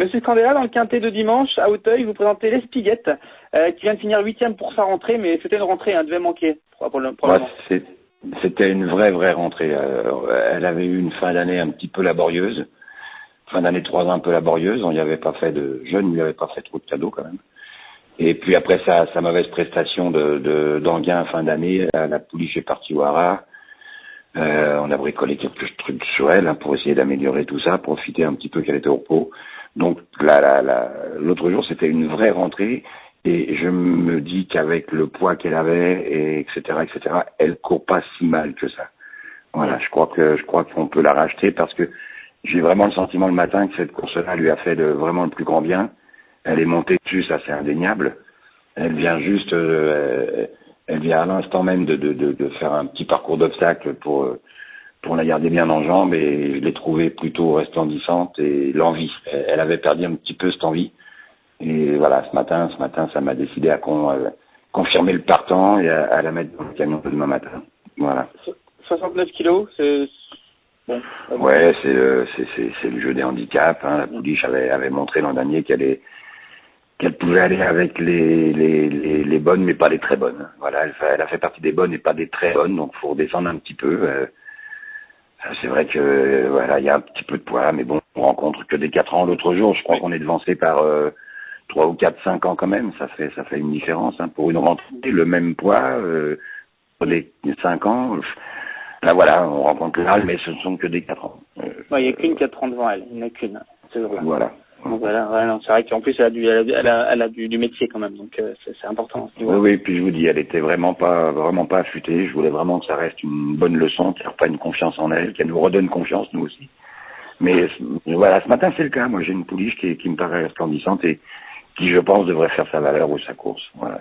Monsieur Candela, dans le quintet de dimanche, à Auteuil, vous présentez l'Espiguette, qui vient de finir 8e pour sa rentrée, mais c'était une rentrée, devait manquer, probablement. C'était une vraie rentrée. Elle avait eu une fin d'année un petit peu laborieuse, fin d'année 3 ans un peu laborieuse. On n'y avait pas fait je ne lui avais pas fait trop de cadeaux quand même. Et puis après sa mauvaise prestation d'Anguin fin d'année, la pouliche est partie au haras. On a bricolé quelques trucs sur elle pour essayer d'améliorer tout ça, profiter un petit peu qu'elle était au repos. Donc l'autre jour, c'était une vraie rentrée et je me dis qu'avec le poids qu'elle avait, et etc., elle court pas si mal que ça. Voilà, je crois qu'on peut la racheter parce que j'ai vraiment le sentiment le matin que cette course-là lui a fait vraiment le plus grand bien. Elle est montée dessus, ça c'est indéniable. Elle vient juste, elle vient à l'instant même de faire un petit parcours d'obstacles pour la garder bien en jambes et je l'ai trouvée plutôt resplendissante et l'envie. Elle avait perdu un petit peu cette envie. Et voilà, ce matin, ça m'a décidé à confirmer le partant et à la mettre dans le camion demain matin. Voilà. 69 kilos, c'est bon. Ouais, c'est le jeu des handicaps. La pouliche avait montré l'an dernier qu'elle pouvait aller avec les bonnes, mais pas les très bonnes. Voilà, elle a fait partie des bonnes et pas des très bonnes, donc faut redescendre un petit peu. C'est vrai que voilà, il y a un petit peu de poids, mais bon, on rencontre que des 4 ans. L'autre jour, je crois qu'on est devancé par 3 ou 4, 5 ans quand même. Ça fait une différence. Pour une rentrée, le même poids, pour les 5 ans. Là voilà, on rencontre l'âge, mais ce ne sont que des 4 ans. Il n'y a qu'une 4 ans devant elle, il n'y en a qu'une. C'est vrai. Voilà. Donc voilà, ouais, non, c'est vrai qu'en plus elle a du métier quand même, donc c'est important. Oui, puis je vous dis, elle était vraiment pas affûtée. Je voulais vraiment que ça reste une bonne leçon, qu'elle reprenne confiance en elle, qu'elle nous redonne confiance nous aussi. Mais voilà, ce matin c'est le cas. Moi j'ai une pouliche qui me paraît resplendissante et qui je pense devrait faire sa valeur ou sa course. Voilà.